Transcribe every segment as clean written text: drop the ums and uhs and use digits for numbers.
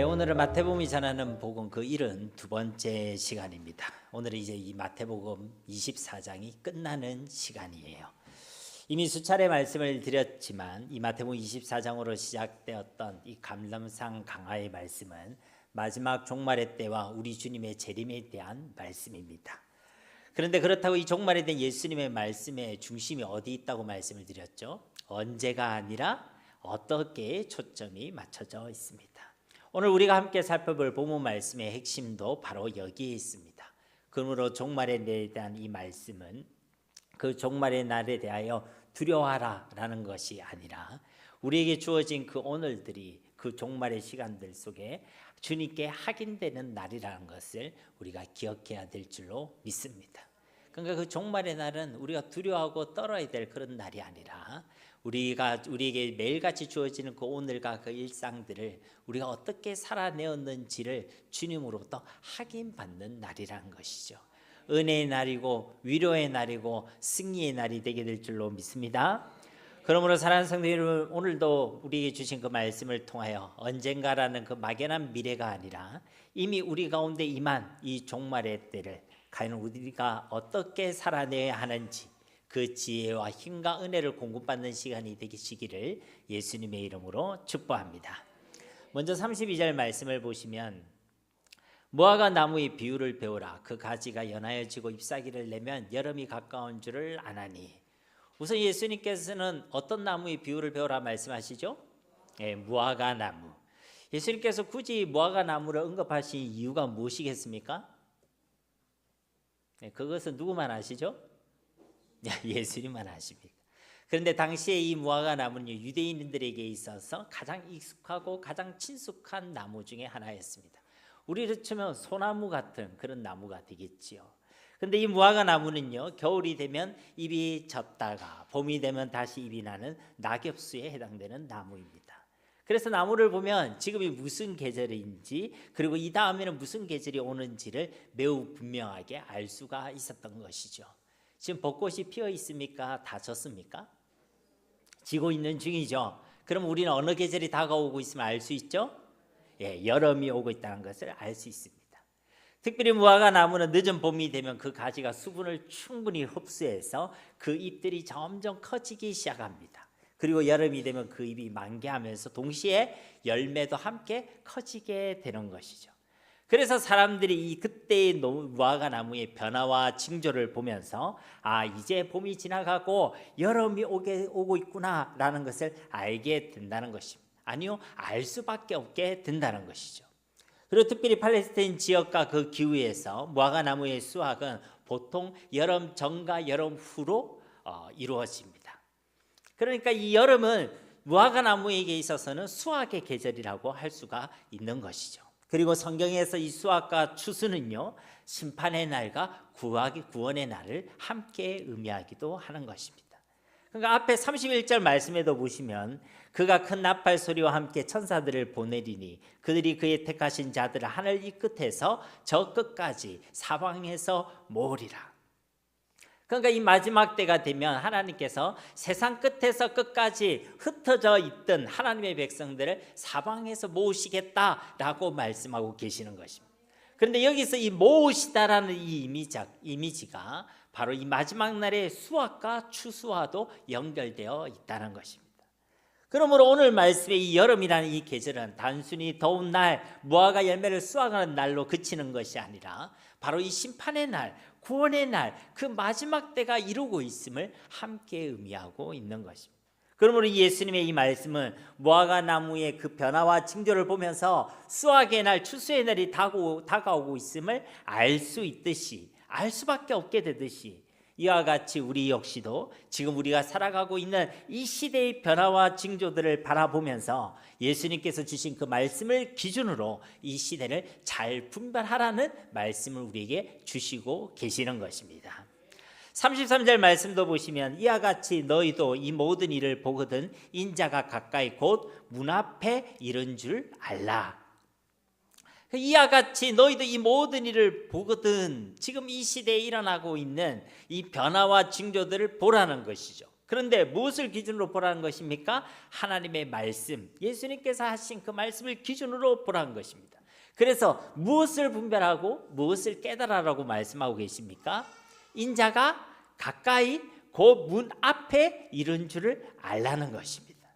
오늘은 마태복음이 전하는 복음 그 72번째 시간입니다. 오늘은 이제 이 마태복음 24장이 끝나는 시간이에요. 이미 수차례 말씀을 드렸지만 이 마태복음 24장으로 시작되었던 이 감람산 강화의 말씀은 마지막 종말의 때와 우리 주님의 재림에 대한 말씀입니다. 그런데 그렇다고 이 종말에 대한 예수님의 말씀의 중심이 어디 있다고 말씀을 드렸죠? 언제가 아니라 어떻게 초점이 맞춰져 있습니다. 오늘 우리가 함께 살펴볼 본문 말씀의 핵심도 바로 여기에 있습니다. 그러므로 종말에 대한 이 말씀은 그 종말의 날에 대하여 두려워하라 라는 것이 아니라 우리에게 주어진 그 오늘들이 그 종말의 시간들 속에 주님께 확인되는 날이라는 것을 우리가 기억해야 될 줄로 믿습니다. 그러니까 그 종말의 날은 우리가 두려워하고 떨어야 될 그런 날이 아니라 우리에게 매일같이 주어지는 그 오늘과 그 일상들을 우리가 어떻게 살아내었는지를 주님으로부터 확인받는 날이라는 것이죠. 은혜의 날이고 위로의 날이고 승리의 날이 되게 될 줄로 믿습니다. 그러므로 사랑하는 성도 여러분, 오늘도 우리에게 주신 그 말씀을 통하여 언젠가라는 그 막연한 미래가 아니라 이미 우리 가운데 임한 이 종말의 때를 과연 우리가 어떻게 살아내야 하는지 그 지혜와 힘과 은혜를 공급받는 시간이 되시기를 예수님의 이름으로 축복합니다. 먼저 32절 말씀을 보시면 무화과 나무의 비유를 배우라. 그 가지가 연하여지고 잎사귀를 내면 여름이 가까운 줄을 아나니. 우선 예수님께서는 어떤 나무의 비유를 배우라 말씀하시죠? 무화과 나무. 예수님께서 굳이 무화과 나무를 언급하신 이유가 무엇이겠습니까? 그것은 누구만 아시죠? 예수님만 아십니까? 그런데 당시에 이 무화과 나무는 유대인들에게 있어서 가장 익숙하고 가장 친숙한 나무 중에 하나였습니다. 우리로 치면 소나무 같은 그런 나무가 되겠지요. 그런데 이 무화과 나무는요, 겨울이 되면 잎이 졌다가 봄이 되면 다시 잎이 나는 낙엽수에 해당되는 나무입니다. 그래서 나무를 보면 지금이 무슨 계절인지 그리고 이 다음에는 무슨 계절이 오는지를 매우 분명하게 알 수가 있었던 것이죠. 지금 벚꽃이 피어 있습니까? 다 졌습니까? 지고 있는 중이죠. 그럼 우리는 어느 계절이 다가오고 있으면 알 수 있죠? 여름이 오고 있다는 것을 알 수 있습니다. 특별히 무화과 나무는 늦은 봄이 되면 그 가지가 수분을 충분히 흡수해서 그 잎들이 점점 커지기 시작합니다. 그리고 여름이 되면 그 잎이 만개하면서 동시에 열매도 함께 커지게 되는 것이죠. 그래서 사람들이 이 그때의 무화과 나무의 변화와 징조를 보면서 이제 봄이 지나가고 여름이 오고 있구나라는 것을 알게 된다는 것입니다. 아니요, 알 수밖에 없게 된다는 것이죠. 그리고 특별히 팔레스타인 지역과 그 기후에서 무화과 나무의 수확은 보통 여름 전과 여름 후로 이루어집니다. 그러니까 이 여름은 무화과 나무에게 있어서는 수확의 계절이라고 할 수가 있는 것이죠. 그리고 성경에서 이 수확과 추수는요, 심판의 날과 구원의 날을 함께 의미하기도 하는 것입니다. 그러니까 앞에 31절 말씀에도 보시면 그가 큰 나팔 소리와 함께 천사들을 보내리니 그들이 그의 택하신 자들을 하늘 이 끝에서 저 끝까지 사방에서 모으리라. 그러니까 이 마지막 때가 되면 하나님께서 세상 끝에서 끝까지 흩어져 있던 하나님의 백성들을 사방에서 모으시겠다라고 말씀하고 계시는 것입니다. 그런데 여기서 이 모으시다라는 이 이미지가 바로 이 마지막 날의 수확과 추수와도 연결되어 있다는 것입니다. 그러므로 오늘 말씀의 이 여름이라는 이 계절은 단순히 더운 날, 무화과 열매를 수확하는 날로 그치는 것이 아니라 바로 이 심판의 날, 구원의 날, 그 마지막 때가 이루고 있음을 함께 의미하고 있는 것입니다. 그러므로 예수님의 이 말씀은 무화과 나무의 그 변화와 징조를 보면서 수확의 날, 추수의 날이 다가오고 있음을 알 수 있듯이, 알 수밖에 없게 되듯이 이와 같이 우리 역시도 지금 우리가 살아가고 있는 이 시대의 변화와 징조들을 바라보면서 예수님께서 주신 그 말씀을 기준으로 이 시대를 잘 분별하라는 말씀을 우리에게 주시고 계시는 것입니다. 33절 말씀도 보시면 이와 같이 너희도 이 모든 일을 보거든 인자가 가까이 곧 문 앞에 이른 줄 알라. 이와 같이 너희도 이 모든 일을 보거든 지금 이 시대에 일어나고 있는 이 변화와 징조들을 보라는 것이죠. 그런데 무엇을 기준으로 보라는 것입니까? 하나님의 말씀, 예수님께서 하신 그 말씀을 기준으로 보라는 것입니다. 그래서 무엇을 분별하고 무엇을 깨달으라고 말씀하고 계십니까? 인자가 가까이 그 문 앞에 이른 줄을 알라는 것입니다.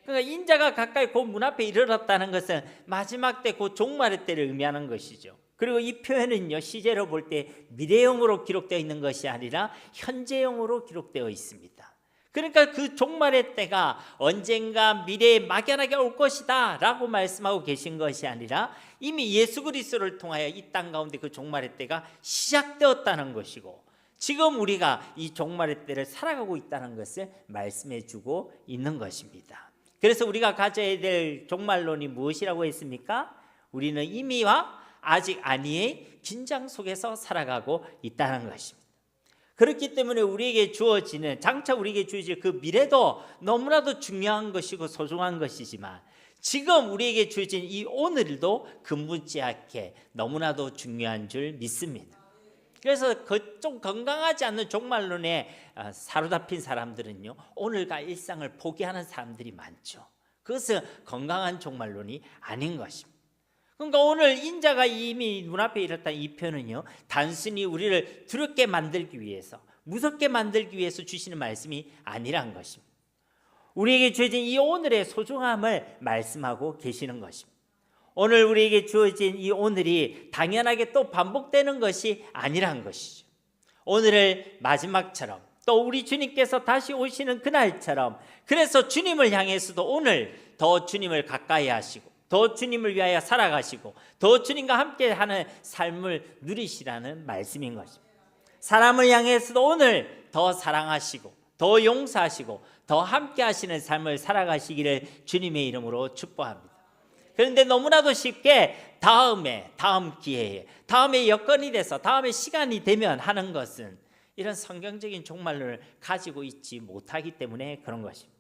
그러니까 인자가 가까이 그 문 앞에 이르렀다는 것은 마지막 때 그 종말의 때를 의미하는 것이죠. 그리고 이 표현은요, 시제로 볼 때 미래형으로 기록되어 있는 것이 아니라 현재형으로 기록되어 있습니다. 그러니까 그 종말의 때가 언젠가 미래에 막연하게 올 것이다 라고 말씀하고 계신 것이 아니라 이미 예수 그리스도를 통하여 이 땅 가운데 그 종말의 때가 시작되었다는 것이고, 지금 우리가 이 종말의 때를 살아가고 있다는 것을 말씀해 주고 있는 것입니다. 그래서 우리가 가져야 될 종말론이 무엇이라고 했습니까? 우리는 이미와 아직 아니의 긴장 속에서 살아가고 있다는 것입니다. 그렇기 때문에 우리에게 주어지는, 장차 우리에게 주어질 그 미래도 너무나도 중요한 것이고 소중한 것이지만, 지금 우리에게 주어진 이 오늘도 금묻지 않게 너무나도 중요한 줄 믿습니다. 그래서 그 좀 건강하지 않는 종말론에 사로잡힌 사람들은요, 오늘과 일상을 포기하는 사람들이 많죠. 그것은 건강한 종말론이 아닌 것입니다. 그러니까 오늘 인자가 이미 눈앞에 이렇다, 이 표현은요, 단순히 우리를 두렵게 만들기 위해서, 무섭게 만들기 위해서 주시는 말씀이 아니란 것입니다. 우리에게 주어진 이 오늘의 소중함을 말씀하고 계시는 것입니다. 오늘 우리에게 주어진 이 오늘이 당연하게 또 반복되는 것이 아니란 것이죠. 오늘을 마지막처럼, 또 우리 주님께서 다시 오시는 그날처럼, 그래서 주님을 향해서도 오늘 더 주님을 가까이 하시고, 더 주님을 위하여 살아가시고, 더 주님과 함께하는 삶을 누리시라는 말씀인 것입니다. 사람을 향해서도 오늘 더 사랑하시고, 더 용서하시고, 더 함께하시는 삶을 살아가시기를 주님의 이름으로 축복합니다. 그런데 너무나도 쉽게 다음 기회에, 다음에 여건이 돼서, 다음에 시간이 되면 하는 것은 이런 성경적인 종말론을 가지고 있지 못하기 때문에 그런 것입니다.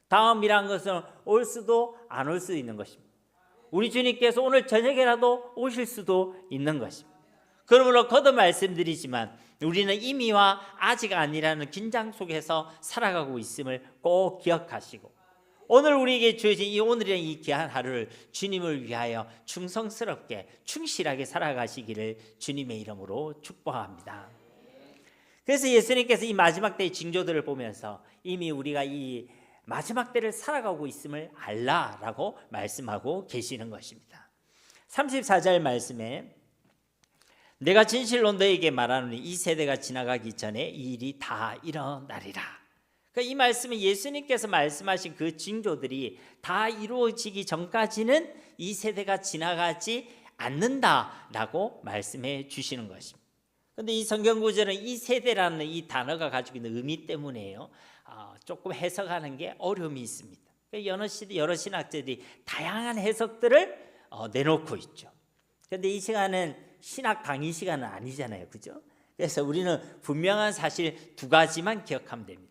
다음이란 것은 올 수도 안 올 수도 있는 것입니다. 우리 주님께서 오늘 저녁에라도 오실 수도 있는 것입니다. 그러므로 거듭 말씀드리지만 우리는 이미와 아직 아니라는 긴장 속에서 살아가고 있음을 꼭 기억하시고, 오늘 우리에게 주어진 이 오늘의 이 귀한 하루를 주님을 위하여 충성스럽게 충실하게 살아가시기를 주님의 이름으로 축복합니다. 그래서 예수님께서 이 마지막 때의 징조들을 보면서 이미 우리가 이 마지막 때를 살아가고 있음을 알라라고 말씀하고 계시는 것입니다. 34절 말씀에 내가 진실로 너에게 말하노니 이 세대가 지나가기 전에 이 일이 다 일어나리라. 이 말씀은 예수님께서 말씀하신 그 징조들이 다 이루어지기 전까지는 이 세대가 지나가지 않는다라고 말씀해 주시는 것입니다. 그런데 이 성경 구절은 이 세대라는 이 단어가 가지고 있는 의미 때문에요, 조금 해석하는 게 어려움이 있습니다. 여러 신학자들이 다양한 해석들을 내놓고 있죠. 그런데 이 시간은 신학 강의 시간은 아니잖아요, 그죠? 그래서 우리는 분명한 사실 두 가지만 기억하면 됩니다.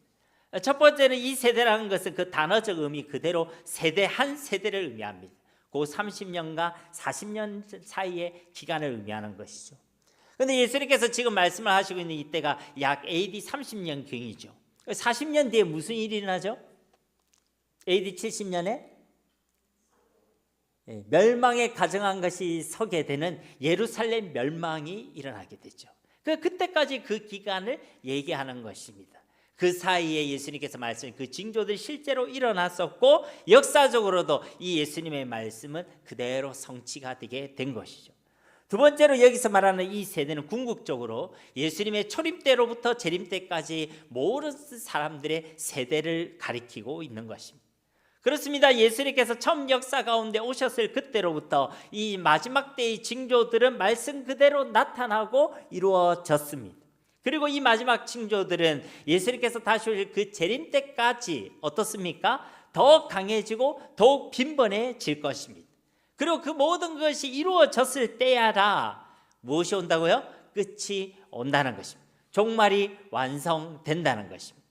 첫 번째는 이 세대라는 것은 그 단어적 의미 그대로 세대 한 세대를 의미합니다. 그 30년과 40년 사이의 기간을 의미하는 것이죠. 그런데 예수님께서 지금 말씀을 하시고 있는 이때가 약 AD 30년경이죠. 40년 뒤에 무슨 일이 일어나죠? AD 70년에 멸망에 가정한 것이 서게 되는 예루살렘 멸망이 일어나게 되죠. 그때까지 그 기간을 얘기하는 것입니다. 그 사이에 예수님께서 말씀한 그 징조들이 실제로 일어났었고, 역사적으로도 이 예수님의 말씀은 그대로 성취가 되게 된 것이죠. 두 번째로 여기서 말하는 이 세대는 궁극적으로 예수님의 초림 때로부터 재림 때까지 모든 사람들의 세대를 가리키고 있는 것입니다. 그렇습니다. 예수님께서 처음 역사 가운데 오셨을 그때로부터 이 마지막 때의 징조들은 말씀 그대로 나타나고 이루어졌습니다. 그리고 이 마지막 징조들은 예수님께서 다시 오실 그 재림 때까지 어떻습니까? 더욱 강해지고 더욱 빈번해질 것입니다. 그리고 그 모든 것이 이루어졌을 때야라 무엇이 온다고요? 끝이 온다는 것입니다. 종말이 완성된다는 것입니다.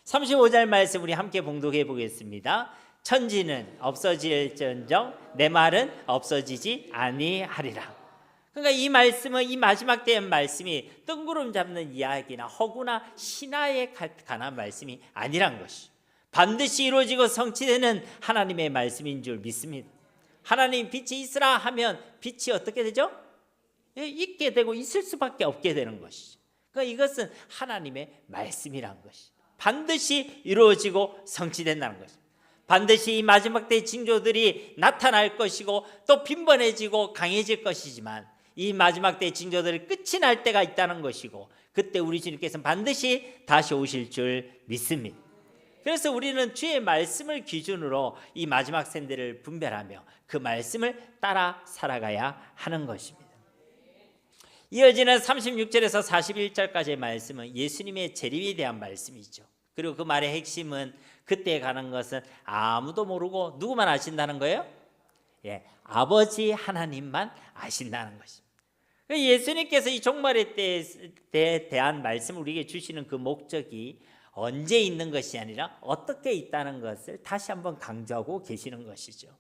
35절 말씀 우리 함께 봉독해 보겠습니다. 천지는 없어질전정 내 말은 없어지지 아니하리라. 그러니까 이 말씀은, 이 마지막 때의 말씀이 뜬구름 잡는 이야기나 허구나 신화에 관한 말씀이 아니란 것이 반드시 이루어지고 성취되는 하나님의 말씀인 줄 믿습니다. 하나님 빛이 있으라 하면 빛이 어떻게 되죠? 있게 되고 있을 수밖에 없게 되는 것이죠. 그러니까 이것은 하나님의 말씀이란 것이 반드시 이루어지고 성취된다는 것입니다. 반드시 이 마지막 때의 징조들이 나타날 것이고 또 빈번해지고 강해질 것이지만 이 마지막 때의 징조들이 끝이 날 때가 있다는 것이고 그때 우리 주님께서는 반드시 다시 오실 줄 믿습니다. 그래서 우리는 주의 말씀을 기준으로 이 마지막 생들을 분별하며 그 말씀을 따라 살아가야 하는 것입니다. 이어지는 36절에서 41절까지의 말씀은 예수님의 재림에 대한 말씀이죠. 그리고 그 말의 핵심은 그때에 가는 것은 아무도 모르고 누구만 아신다는 거예요? 아버지 하나님만 아신다는 것입니다. 예수님께서 이 종말의 때에 대한 말씀을 우리에게 주시는 그 목적이 언제 있는 것이 아니라 어떻게 있다는 것을 다시 한번 강조하고 계시는 것이죠.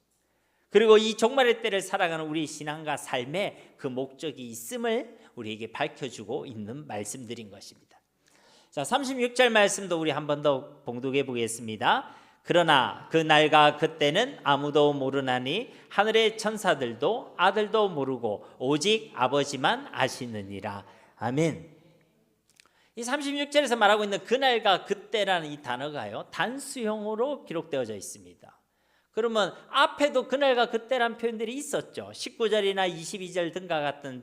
그리고 이 종말의 때를 살아가는 우리 신앙과 삶에 그 목적이 있음을 우리에게 밝혀주고 있는 말씀들인 것입니다. 자, 36절 말씀도 우리 한 번 더 봉독해 보겠습니다. 그러나 그 날과 그때는 아무도 모르나니 하늘의 천사들도 아들도 모르고 오직 아버지만 아시느니라. 아멘. 이 36절에서 말하고 있는 그날과 그때라는 이 단어가요 단수형으로 기록되어져 있습니다. 그러면 앞에도 그날과 그때라는 표현들이 있었죠. 19절이나 22절 등과 같은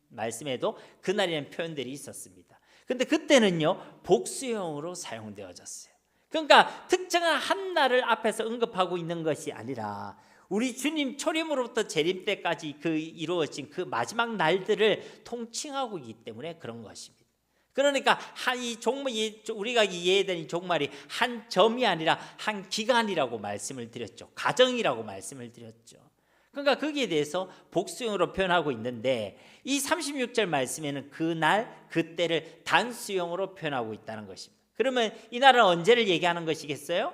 말씀에도 그날이라는 표현들이 있었습니다. 근데 그때는요 복수형으로 사용되어졌어요. 그러니까 특정한 한 날을 앞에서 언급하고 있는 것이 아니라 우리 주님 초림으로부터 재림 때까지 그 이루어진 그 마지막 날들을 통칭하고 있기 때문에 그런 것입니다. 그러니까 우리가 이해되는 이 종말이 한 점이 아니라 한 기간이라고 말씀을 드렸죠. 가정이라고 말씀을 드렸죠. 그러니까 거기에 대해서 복수형으로 표현하고 있는데 이 36절 말씀에는 그날 그때를 단수형으로 표현하고 있다는 것입니다. 그러면 이 날은 언제를 얘기하는 것이겠어요?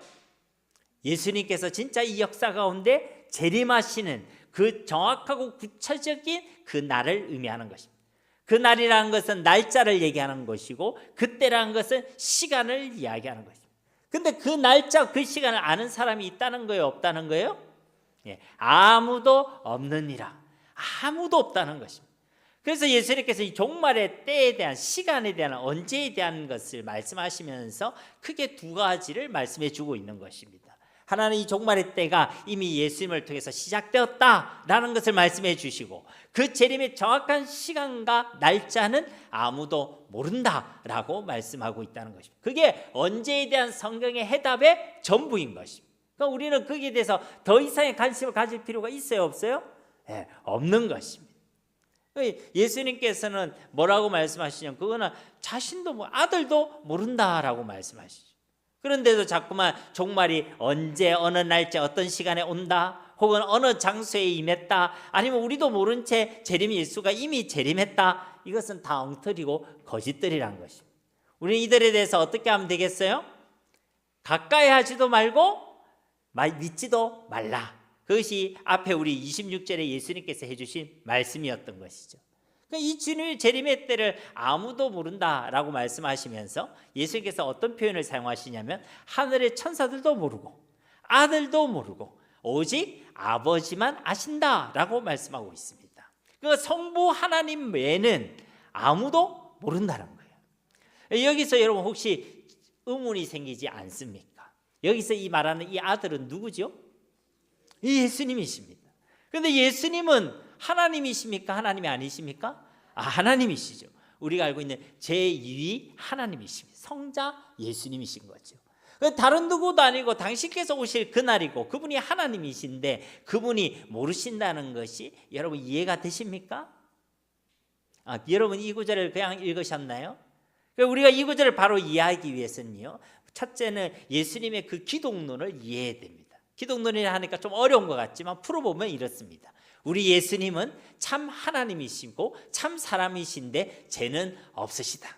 예수님께서 진짜 이 역사 가운데 재림하시는 그 정확하고 구체적인 그 날을 의미하는 것입니다. 그 날이라는 것은 날짜를 얘기하는 것이고 그때라는 것은 시간을 이야기하는 것입니다. 근데 그 날짜 그 시간을 아는 사람이 있다는 거예요? 없다는 거예요? 아무도 없느니라. 아무도 없다는 것입니다. 그래서 예수님께서 이 종말의 때에 대한 시간에 대한 언제에 대한 것을 말씀하시면서 크게 두 가지를 말씀해 주고 있는 것입니다. 하나는 이 종말의 때가 이미 예수님을 통해서 시작되었다라는 것을 말씀해 주시고 그 재림의 정확한 시간과 날짜는 아무도 모른다라고 말씀하고 있다는 것입니다. 그게 언제에 대한 성경의 해답의 전부인 것입니다. 그러니까 우리는 거기에 대해서 더 이상의 관심을 가질 필요가 있어요? 없어요? 없는 것입니다. 예수님께서는 뭐라고 말씀하시냐면 그거는 자신도 아들도 모른다라고 말씀하시죠. 그런데도 자꾸만 종말이 언제 어느 날짜 어떤 시간에 온다 혹은 어느 장소에 임했다 아니면 우리도 모른 채 재림 예수가 이미 재림했다 이것은 다 엉터리고 거짓들이란 것입니다. 우리는 이들에 대해서 어떻게 하면 되겠어요? 가까이 하지도 말고 믿지도 말라. 그것이 앞에 우리 26절에 예수님께서 해주신 말씀이었던 것이죠. 이 주님의 재림의 때를 아무도 모른다라고 말씀하시면서 예수님께서 어떤 표현을 사용하시냐면 하늘의 천사들도 모르고 아들도 모르고 오직 아버지만 아신다라고 말씀하고 있습니다. 그 성부 하나님 외에는 아무도 모른다는 거예요. 여기서 여러분 혹시 의문이 생기지 않습니까? 여기서 이 말하는 이 아들은 누구죠? 예수님이십니다. 그런데 예수님은 하나님이십니까? 하나님이 아니십니까? 하나님이시죠. 우리가 알고 있는 제2위 하나님이십니다. 성자 예수님이신 거죠. 다른 누구도 아니고 당신께서 오실 그날이고 그분이 하나님이신데 그분이 모르신다는 것이 여러분 이해가 되십니까? 여러분 이 구절을 그냥 읽으셨나요? 우리가 이 구절을 바로 이해하기 위해서는요. 첫째는 예수님의 그 기독론을 이해해야 됩니다. 기독론이라 하니까 좀 어려운 것 같지만 풀어보면 이렇습니다. 우리 예수님은 참 하나님이시고 참 사람이신데 죄는 없으시다.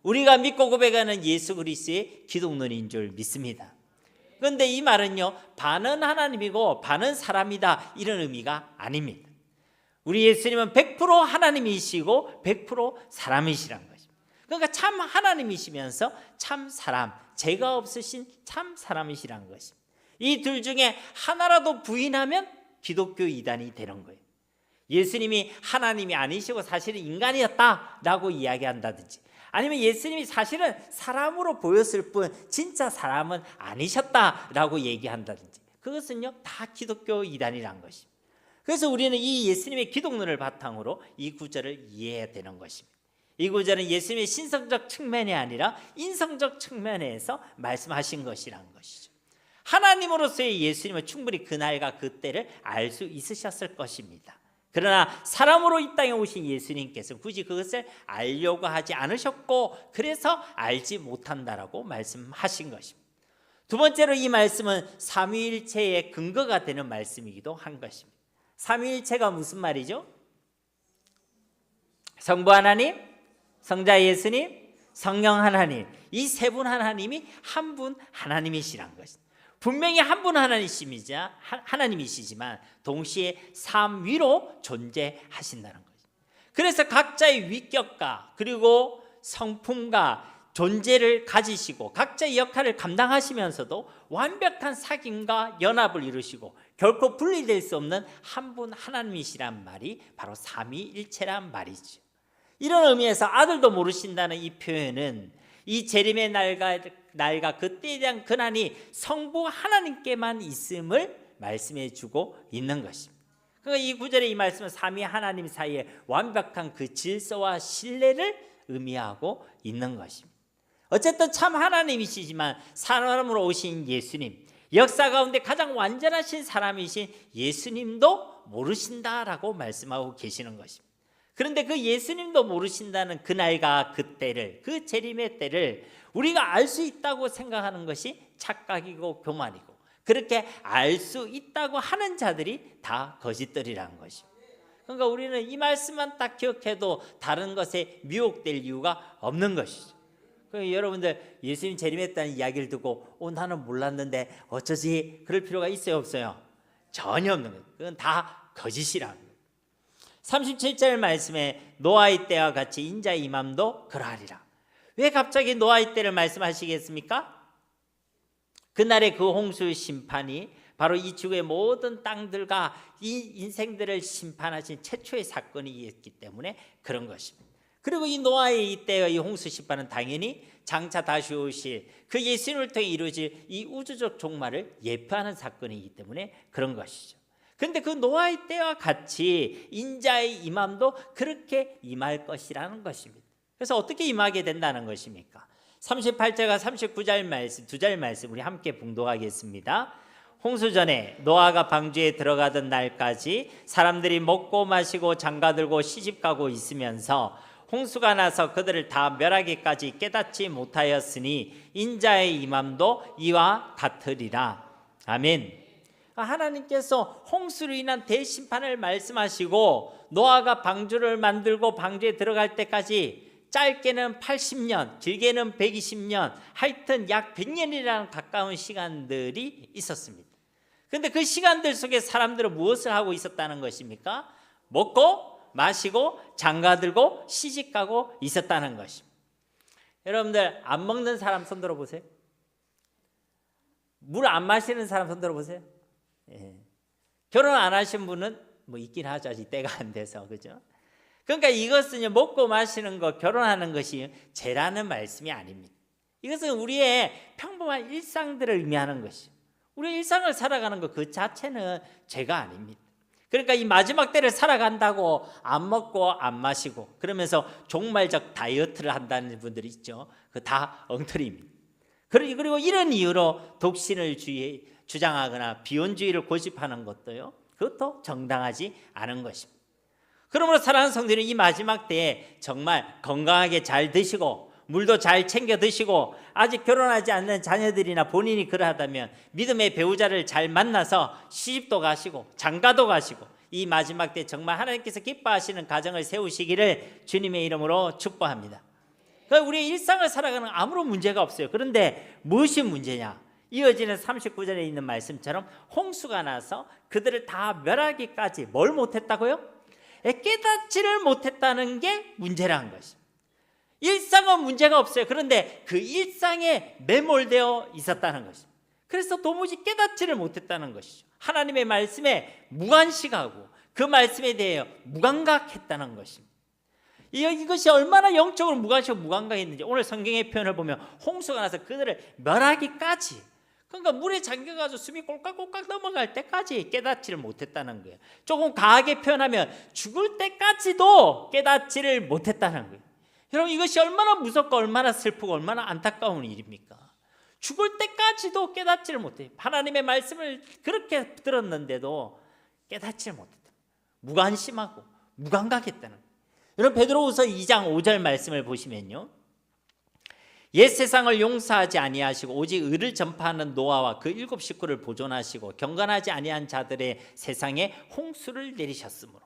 우리가 믿고 고백하는 예수 그리스도의 기독론인 줄 믿습니다. 그런데 이 말은요 반은 하나님이고 반은 사람이다 이런 의미가 아닙니다. 우리 예수님은 100% 하나님이시고 100% 사람이시란 것입니다. 그러니까 참 하나님이시면서 참 사람, 죄가 없으신 참 사람이시란 것입니다. 이 둘 중에 하나라도 부인하면 기독교 이단이 되는 거예요. 예수님이 하나님이 아니시고 사실은 인간이었다라고 이야기한다든지, 아니면 예수님이 사실은 사람으로 보였을 뿐 진짜 사람은 아니셨다라고 얘기한다든지, 그것은요 다 기독교 이단이란 것입니다. 그래서 우리는 이 예수님의 기독론을 바탕으로 이 구절을 이해해야 되는 것입니다. 이 구절은 예수님의 신성적 측면이 아니라 인성적 측면에서 말씀하신 것이라는 것이죠. 하나님으로서의 예수님은 충분히 그날과 그때를 알 수 있으셨을 것입니다. 그러나 사람으로 이 땅에 오신 예수님께서 굳이 그것을 알려고 하지 않으셨고, 그래서 알지 못한다라고 말씀하신 것입니다. 두 번째로 이 말씀은 삼위일체의 근거가 되는 말씀이기도 한 것입니다. 삼위일체가 무슨 말이죠? 성부 하나님, 성자 예수님, 성령 하나님, 이 세 분 하나님이 한 분 하나님이시란 것입니다. 분명히 한 분 하나님이시지만 동시에 삼위로 존재하신다는 거죠. 그래서 각자의 위격과 그리고 성품과 존재를 가지시고 각자의 역할을 감당하시면서도 완벽한 사귐과 연합을 이루시고 결코 분리될 수 없는 한 분 하나님이시란 말이 바로 삼위일체란 말이죠. 이런 의미에서 아들도 모르신다는 이 표현은 이 재림의 날과 그때에 대한 근한이 성부 하나님께만 있음을 말씀해 주고 있는 것입니다. 그러니까 이 구절의 이 말씀은 삼위 하나님 사이에 완벽한 그 질서와 신뢰를 의미하고 있는 것입니다. 어쨌든 참 하나님이시지만 사람으로 오신 예수님, 역사 가운데 가장 완전하신 사람이신 예수님도 모르신다라고 말씀하고 계시는 것입니다. 그런데 그 예수님도 모르신다는 그날과 그때를, 그 재림의 때를 우리가 알 수 있다고 생각하는 것이 착각이고 교만이고, 그렇게 알 수 있다고 하는 자들이 다 거짓들이라는 것입니다. 그러니까 우리는 이 말씀만 딱 기억해도 다른 것에 미혹될 이유가 없는 것이죠. 그러니까 여러분들 예수님 재림했다는 이야기를 듣고 나는 몰랐는데 어쩌지, 그럴 필요가 있어요 없어요? 전혀 없는 거예요. 그건 다 거짓이라는 거예요. 37절 말씀에 노아의 때와 같이 인자의 임함도 그러하리라. 왜 갑자기 노아의 때를 말씀하시겠습니까? 그날의 그 홍수 심판이 바로 이 지구의 모든 땅들과 이 인생들을 심판하신 최초의 사건이었기 때문에 그런 것입니다. 그리고 이 노아의 이 때의 이 홍수 심판은 당연히 장차 다시 오실 그 예수님을 통해 이루어질 이 우주적 종말을 예표하는 사건이기 때문에 그런 것이죠. 그런데 그 노아의 때와 같이 인자의 임함도 그렇게 임할 것이라는 것입니다. 그래서 어떻게 임하게 된다는 것입니까? 38절과 39절 말씀, 두 절 말씀 우리 함께 봉독하겠습니다. 홍수 전에 노아가 방주에 들어가던 날까지 사람들이 먹고 마시고 장가들고 시집가고 있으면서 홍수가 나서 그들을 다 멸하기까지 깨닫지 못하였으니 인자의 임함도 이와 같으리라. 아멘. 하나님께서 홍수로 인한 대심판을 말씀하시고 노아가 방주를 만들고 방주에 들어갈 때까지 짧게는 80년, 길게는 120년, 하여튼 약 100년이라는 가까운 시간들이 있었습니다. 그런데 그 시간들 속에 사람들은 무엇을 하고 있었다는 것입니까? 먹고 마시고 장가들고 시집가고 있었다는 것입니다. 여러분들 안 먹는 사람 손 들어보세요. 물 안 마시는 사람 손 들어보세요. 예. 결혼 안 하신 분은 뭐 있긴 하죠. 아직 때가 안 돼서, 그죠? 그러니까 이것은 먹고 마시는 것, 결혼하는 것이 죄라는 말씀이 아닙니다. 이것은 우리의 평범한 일상들을 의미하는 것이죠. 우리의 일상을 살아가는 것 그 자체는 죄가 아닙니다. 그러니까 이 마지막 때를 살아간다고 안 먹고 안 마시고 그러면서 종말적 다이어트를 한다는 분들이 있죠. 그 다 엉터리입니다. 그리고 이런 이유로 독신을 주장하거나 비혼주의를 고집하는 것도요, 그것도 정당하지 않은 것입니다. 그러므로 사랑하는 성도는 이 마지막 때에 정말 건강하게 잘 드시고 물도 잘 챙겨 드시고 아직 결혼하지 않는 자녀들이나 본인이 그러하다면 믿음의 배우자를 잘 만나서 시집도 가시고 장가도 가시고 이 마지막 때 정말 하나님께서 기뻐하시는 가정을 세우시기를 주님의 이름으로 축복합니다. 그러니까 우리의 일상을 살아가는 아무런 문제가 없어요. 그런데 무엇이 문제냐? 이어지는 39절에 있는 말씀처럼 홍수가 나서 그들을 다 멸하기까지 뭘 못했다고요? 깨닫지를 못했다는 게 문제라는 것입니다. 일상은 문제가 없어요. 그런데 그 일상에 매몰되어 있었다는 것입니다. 그래서 도무지 깨닫지를 못했다는 것이죠. 하나님의 말씀에 무관심하고 그 말씀에 대해 무감각했다는 것입니다. 이것이 얼마나 영적으로 무관심하고 무감각했는지 오늘 성경의 표현을 보면 홍수가 나서 그들을 멸하기까지, 그러니까 물에 잠겨가지고 숨이 꼴깍꼴깍 넘어갈 때까지 깨닫지를 못했다는 거예요. 조금 강하게 표현하면 죽을 때까지도 깨닫지를 못했다는 거예요. 여러분, 이것이 얼마나 무섭고 얼마나 슬프고 얼마나 안타까운 일입니까? 죽을 때까지도 깨닫지를 못해요. 하나님의 말씀을 그렇게 들었는데도 깨닫지를 못했다. 무관심하고 무감각했다는 거예요. 여러분, 베드로후서 2장 5절 말씀을 보시면요, 옛 세상을 용서하지 아니하시고 오직 의를 전파하는 노아와 그 7 식구를 보존하시고 경건하지 아니한 자들의 세상에 홍수를 내리셨으므로.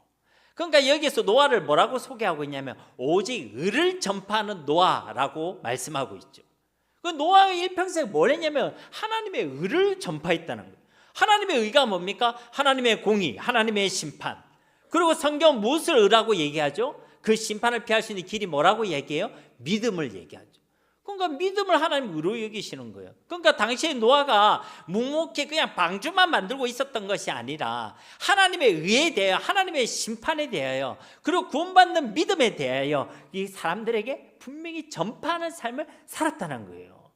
그러니까 여기서 노아를 뭐라고 소개하고 있냐면 오직 의를 전파하는 노아라고 말씀하고 있죠. 그 노아가 일평생 뭘 했냐면 하나님의 의를 전파했다는 거예요. 하나님의 의가 뭡니까? 하나님의 공의, 하나님의 심판. 그리고 성경 무엇을 의라고 얘기하죠? 그 심판을 피할 수 있는 길이 뭐라고 얘기해요? 믿음을 얘기하죠. 그러니까 믿음을 하나님 의로 여기시는 거예요. 그러니까 당시에 노아가 묵묵히 그냥 방주만 만들고 있었던 것이 아니라 하나님의 의에 대하여, 하나님의 심판에 대하여, 그리고 구원받는 믿음에 대하여 이 사람들에게 분명히 전파하는 삶을 살았다는 거예요.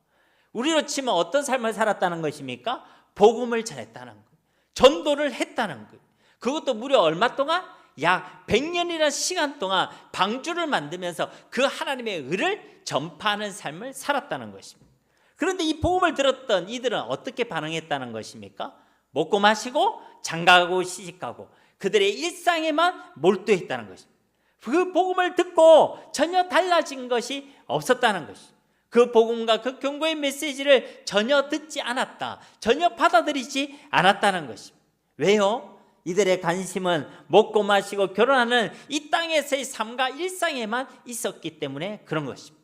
우리로 치면 어떤 삶을 살았다는 것입니까? 복음을 전했다는 거예요. 전도를 했다는 거예요. 그것도 무려 얼마 동안? 약 100년이라는 시간 동안 방주를 만들면서 그 하나님의 의를 전파하는 삶을 살았다는 것입니다. 그런데 이 복음을 들었던 이들은 어떻게 반응했다는 것입니까? 먹고 마시고 장가가고 시집가고 그들의 일상에만 몰두했다는 것입니다. 그 복음을 듣고 전혀 달라진 것이 없었다는 것입니다. 그 복음과 그 경고의 메시지를 전혀 듣지 않았다, 전혀 받아들이지 않았다는 것입니다. 왜요? 이들의 관심은 먹고 마시고 결혼하는 이 땅에서의 삶과 일상에만 있었기 때문에 그런 것입니다.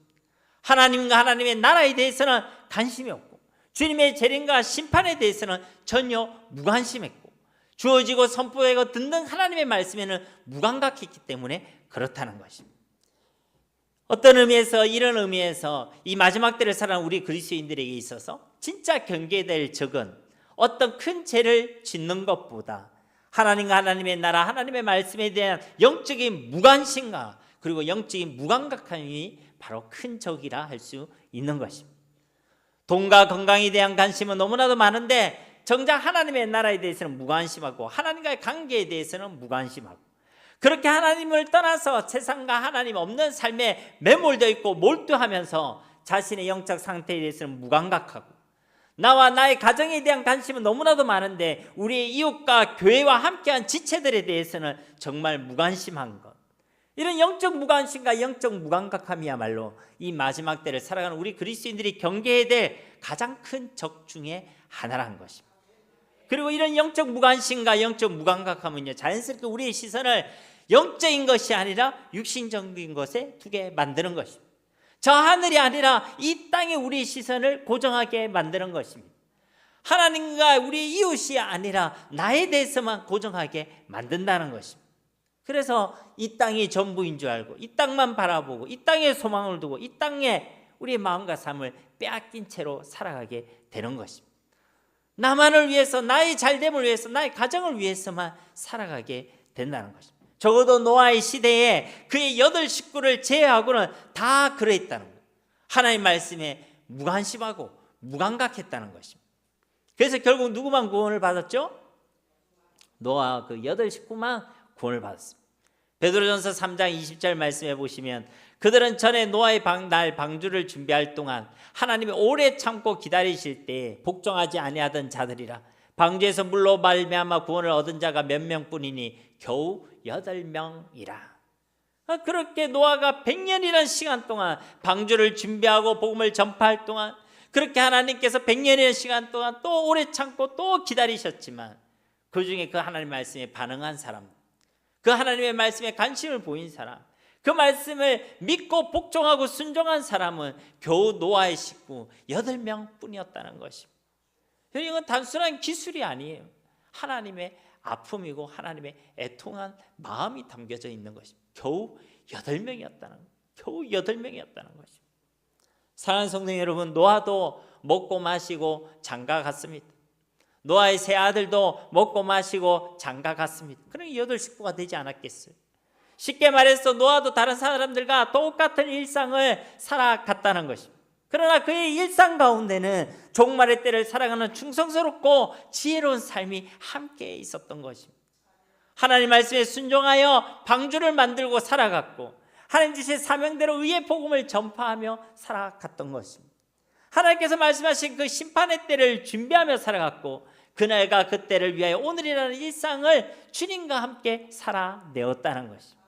하나님과 하나님의 나라에 대해서는 관심이 없고 주님의 재림과 심판에 대해서는 전혀 무관심했고 주어지고 선포하고 듣는 하나님의 말씀에는 무감각했기 때문에 그렇다는 것입니다. 어떤 의미에서, 이런 의미에서 이 마지막 때를 살아가는 우리 그리스도인들에게 있어서 진짜 경계될 적은 어떤 큰 죄를 짓는 것보다 하나님과 하나님의 나라, 하나님의 말씀에 대한 영적인 무관심과 그리고 영적인 무감각함이 바로 큰 적이라 할 수 있는 것입니다. 돈과 건강에 대한 관심은 너무나도 많은데 정작 하나님의 나라에 대해서는 무관심하고 하나님과의 관계에 대해서는 무관심하고, 그렇게 하나님을 떠나서 세상과 하나님 없는 삶에 매몰되어 있고 몰두하면서 자신의 영적 상태에 대해서는 무감각하고, 나와 나의 가정에 대한 관심은 너무나도 많은데 우리의 이웃과 교회와 함께한 지체들에 대해서는 정말 무관심한 것, 이런 영적 무관심과 영적 무감각함이야말로 이 마지막 때를 살아가는 우리 그리스도인들이 경계해야 될 가장 큰 적 중에 하나라는 것입니다. 그리고 이런 영적 무관심과 영적 무감각함은요, 자연스럽게 우리의 시선을 영적인 것이 아니라 육신적인 것에 두게 만드는 것입니다. 저 하늘이 아니라 이 땅에 우리의 시선을 고정하게 만드는 것입니다. 하나님과 우리 이웃이 아니라 나에 대해서만 고정하게 만든다는 것입니다. 그래서 이 땅이 전부인 줄 알고 이 땅만 바라보고 이 땅에 소망을 두고 이 땅에 우리의 마음과 삶을 빼앗긴 채로 살아가게 되는 것입니다. 나만을 위해서, 나의 잘됨을 위해서, 나의 가정을 위해서만 살아가게 된다는 것입니다. 적어도 노아의 시대에 그의 8 식구를 제외하고는 다 그러했다는 거예요. 하나님 말씀에 무관심하고 무감각했다는 것입니다. 그래서 결국 누구만 구원을 받았죠? 노아 그 8 식구만 구원을 받았습니다. 베드로전서 3장 20절 말씀해 보시면 그들은 전에 노아의 날 방주를 준비할 동안 하나님이 오래 참고 기다리실 때 복종하지 아니하던 자들이라. 방주에서 물로 말미암아 구원을 얻은 자가 몇 명뿐이니 겨우 8명이라. 그렇게 노아가 100년이라는 시간 동안 방주를 준비하고 복음을 전파할 동안, 그렇게 하나님께서 100년이라는 시간 동안 또 오래 참고 또 기다리셨지만 그 중에 그 하나님 말씀에 반응한 사람, 그 하나님의 말씀에 관심을 보인 사람, 그 말씀을 믿고 복종하고 순종한 사람은 겨우 노아의 식구 8명 뿐이었다는 것입니다. 이건 단순한 기술이 아니에요. 하나님의 아픔이고 하나님의 애통한 마음이 담겨져 있는 것입니다. 겨우 8명이었다는 것입니다. 사랑하는 성도 여러분, 노아도 먹고 마시고 장가 갔습니다. 노아의 세 아들도 먹고 마시고 장가 갔습니다. 그러니 8식구가 되지 않았겠어요? 쉽게 말해서 노아도 다른 사람들과 똑같은 일상을 살아갔다는 것입니다. 그러나 그의 일상 가운데는 종말의 때를 살아가는 충성스럽고 지혜로운 삶이 함께 있었던 것입니다. 하나님 말씀에 순종하여 방주를 만들고 살아갔고 하나님 주신 사명대로 의의 복음을 전파하며 살아갔던 것입니다. 하나님께서 말씀하신 그 심판의 때를 준비하며 살아갔고 그날과 그 때를 위하여 오늘이라는 일상을 주님과 함께 살아내었다는 것입니다.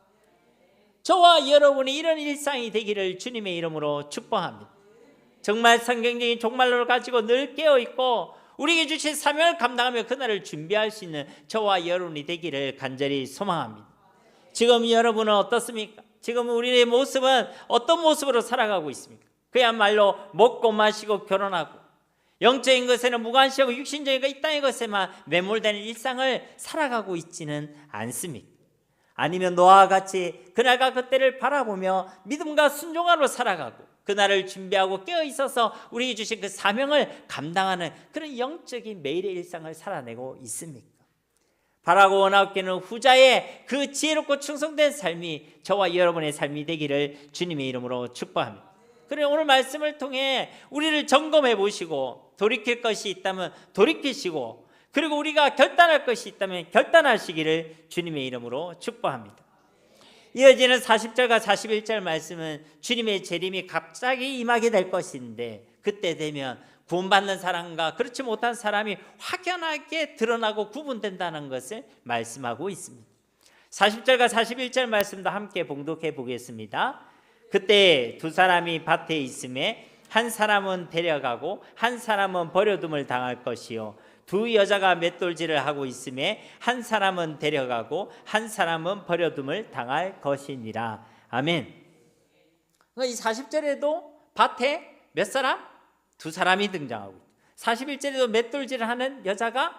저와 여러분이 이런 일상이 되기를 주님의 이름으로 축복합니다. 정말 성경적인 종말론을 가지고 늘 깨어있고 우리에게 주신 사명을 감당하며 그날을 준비할 수 있는 저와 여러분이 되기를 간절히 소망합니다. 지금 여러분은 어떻습니까? 지금 우리의 모습은 어떤 모습으로 살아가고 있습니까? 그야말로 먹고 마시고 결혼하고 영적인 것에는 무관심하고 육신적인 것, 이 땅의 것에만 매몰되는 일상을 살아가고 있지는 않습니까? 아니면 노아와 같이 그날과 그때를 바라보며 믿음과 순종함으로 살아가고 그날을 준비하고 깨어있어서 우리에게 주신 그 사명을 감당하는 그런 영적인 매일의 일상을 살아내고 있습니까? 바라고 원하옵기는 후자의 그 지혜롭고 충성된 삶이 저와 여러분의 삶이 되기를 주님의 이름으로 축복합니다. 그래 오늘 말씀을 통해 우리를 점검해 보시고 돌이킬 것이 있다면 돌이키시고 그리고 우리가 결단할 것이 있다면 결단하시기를 주님의 이름으로 축복합니다. 이어지는 40절과 41절 말씀은 주님의 재림이 갑자기 임하게 될 것인데 그때 되면 구원받는 사람과 그렇지 못한 사람이 확연하게 드러나고 구분된다는 것을 말씀하고 있습니다. 40절과 41절 말씀도 함께 봉독해 보겠습니다. 그때 두 사람이 밭에 있음에 한 사람은 데려가고 한 사람은 버려둠을 당할 것이요 두 여자가 맷돌질을 하고 있음에 한 사람은 데려가고 한 사람은 버려둠을 당할 것이니라. 아멘. 이 40절에도 밭에 몇 사람? 두 사람이 등장하고 있죠. 41절에도 맷돌질을 하는 여자가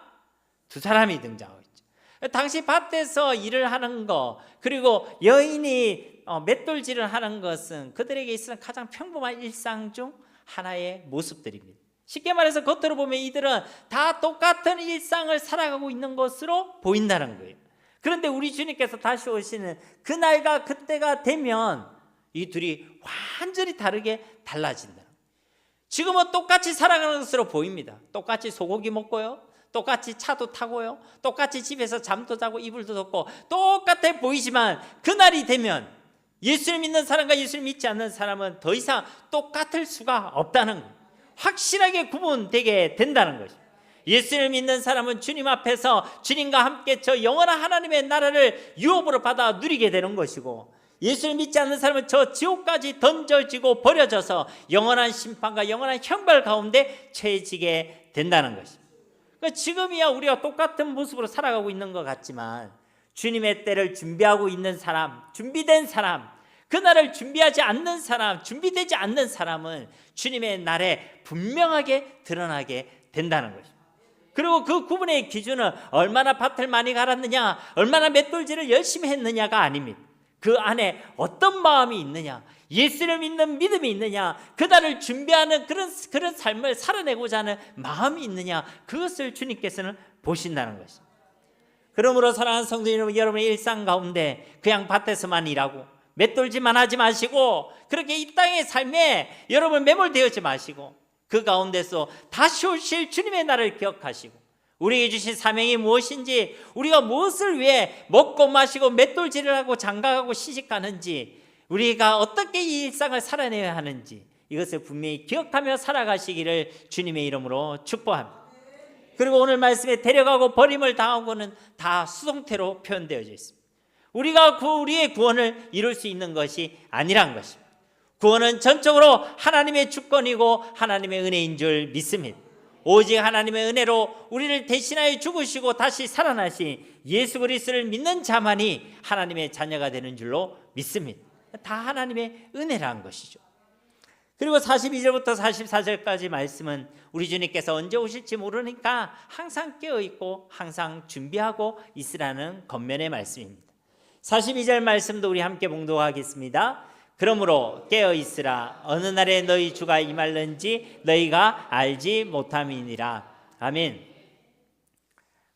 두 사람이 등장하고 있죠. 당시 밭에서 일을 하는 거 그리고 여인이 맷돌질을 하는 것은 그들에게 있어서 가장 평범한 일상 중 하나의 모습들입니다. 쉽게 말해서 겉으로 보면 이들은 다 똑같은 일상을 살아가고 있는 것으로 보인다는 거예요. 그런데 우리 주님께서 다시 오시는 그날과 그때가 되면 이 둘이 완전히 다르게 달라진다. 지금은 똑같이 살아가는 것으로 보입니다. 똑같이 소고기 먹고요, 똑같이 차도 타고요, 똑같이 집에서 잠도 자고 이불도 덮고 똑같아 보이지만 그날이 되면 예수를 믿는 사람과 예수를 믿지 않는 사람은 더 이상 똑같을 수가 없다는 거예요. 확실하게 구분되게 된다는 것이죠. 예수를 믿는 사람은 주님 앞에서 주님과 함께 저 영원한 하나님의 나라를 유업으로 받아 누리게 되는 것이고 예수를 믿지 않는 사람은 저 지옥까지 던져지고 버려져서 영원한 심판과 영원한 형벌 가운데 처해지게 된다는 것입니다. 그러니까 지금이야 우리가 똑같은 모습으로 살아가고 있는 것 같지만 주님의 때를 준비하고 있는 사람, 준비된 사람, 그날을 준비하지 않는 사람, 준비되지 않는 사람은 주님의 날에 분명하게 드러나게 된다는 것입니다. 그리고 그 구분의 기준은 얼마나 밭을 많이 갈았느냐, 얼마나 맷돌질을 열심히 했느냐가 아닙니다. 그 안에 어떤 마음이 있느냐, 예수를 믿는 믿음이 있느냐, 그날을 준비하는 그런 삶을 살아내고자 하는 마음이 있느냐, 그것을 주님께서는 보신다는 것입니다. 그러므로 사랑하는 성도 여러분, 여러분의 일상 가운데 그냥 밭에서만 일하고 맷돌질만 하지 마시고 그렇게 이 땅의 삶에 여러분 매몰되어지 마시고 그 가운데서 다시 오실 주님의 날을 기억하시고 우리에게 주신 사명이 무엇인지, 우리가 무엇을 위해 먹고 마시고 맷돌질을 하고 장가가고 시집가는지, 우리가 어떻게 이 일상을 살아내야 하는지 이것을 분명히 기억하며 살아가시기를 주님의 이름으로 축복합니다. 그리고 오늘 말씀에 데려가고 버림을 당하고는 다 수동태로 표현되어져 있습니다. 우리가 우리의 구원을 이룰 수 있는 것이 아니란 것입니다. 구원은 전적으로 하나님의 주권이고 하나님의 은혜인 줄 믿습니다. 오직 하나님의 은혜로 우리를 대신하여 죽으시고 다시 살아나신 예수 그리스도를 믿는 자만이 하나님의 자녀가 되는 줄로 믿습니다. 다 하나님의 은혜라는 것이죠. 그리고 42절부터 44절까지 말씀은 우리 주님께서 언제 오실지 모르니까 항상 깨어있고 항상 준비하고 있으라는 겉면의 말씀입니다. 42절 말씀도 우리 함께 봉독하겠습니다. 그러므로 깨어있으라. 어느 날에 너희 주가 임할는지 너희가 알지 못함이니라. 아멘.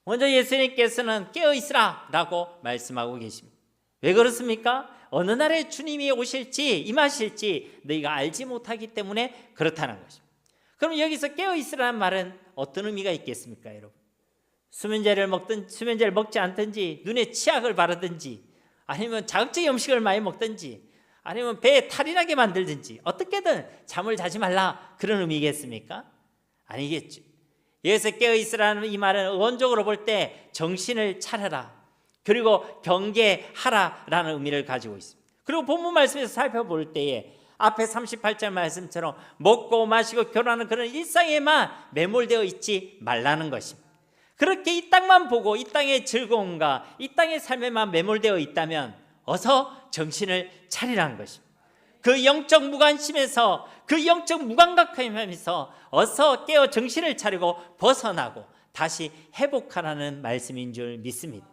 먼저 예수님께서는 깨어있으라 라고 말씀하고 계십니다. 왜 그렇습니까? 어느 날에 주님이 오실지 임하실지 너희가 알지 못하기 때문에 그렇다는 것입니다. 그럼 여기서 깨어있으라는 말은 어떤 의미가 있겠습니까, 여러분? 수면제를 먹지 않든지 눈에 치약을 바르든지 아니면 자극적인 음식을 많이 먹든지 아니면 배에 탈이 나게 만들든지 어떻게든 잠을 자지 말라, 그런 의미겠습니까? 아니겠죠. 여기서 깨어있으라는 이 말은 원적으로 볼 때 정신을 차려라, 그리고 경계하라라는 의미를 가지고 있습니다. 그리고 본문 말씀에서 살펴볼 때에 앞에 38절 말씀처럼 먹고 마시고 결혼하는 그런 일상에만 매몰되어 있지 말라는 것입니다. 그렇게 이 땅만 보고 이 땅의 즐거움과 이 땅의 삶에만 매몰되어 있다면 어서 정신을 차리라는 것입니다. 그 영적 무관심에서, 그 영적 무감각함에서 어서 깨어 정신을 차리고 벗어나고 다시 회복하라는 말씀인 줄 믿습니다.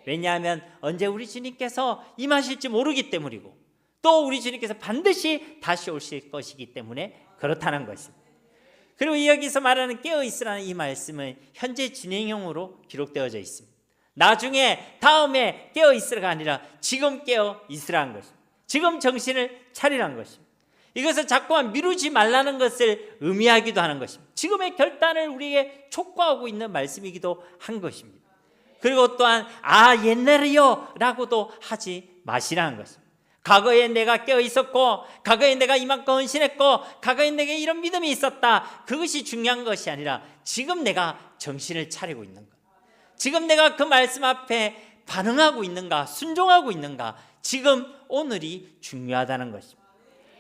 왜냐하면 언제 우리 주님께서 임하실지 모르기 때문이고 또 우리 주님께서 반드시 다시 오실 것이기 때문에 그렇다는 것입니다. 그리고 여기서 말하는 깨어있으라는 이 말씀은 현재 진행형으로 기록되어져 있습니다. 나중에 다음에 깨어있으라가 아니라 지금 깨어있으라는 것입니다. 지금 정신을 차리라는 것입니다. 이것을 자꾸만 미루지 말라는 것을 의미하기도 하는 것입니다. 지금의 결단을 우리에게 촉구하고 있는 말씀이기도 한 것입니다. 그리고 또한 옛날에요 라고도 하지 마시라는 것입니다. 과거에 내가 깨어있었고 과거에 내가 이만큼 헌신했고 과거에 내게 이런 믿음이 있었다, 그것이 중요한 것이 아니라 지금 내가 정신을 차리고 있는 것, 지금 내가 그 말씀 앞에 반응하고 있는가, 순종하고 있는가, 지금 오늘이 중요하다는 것입니다.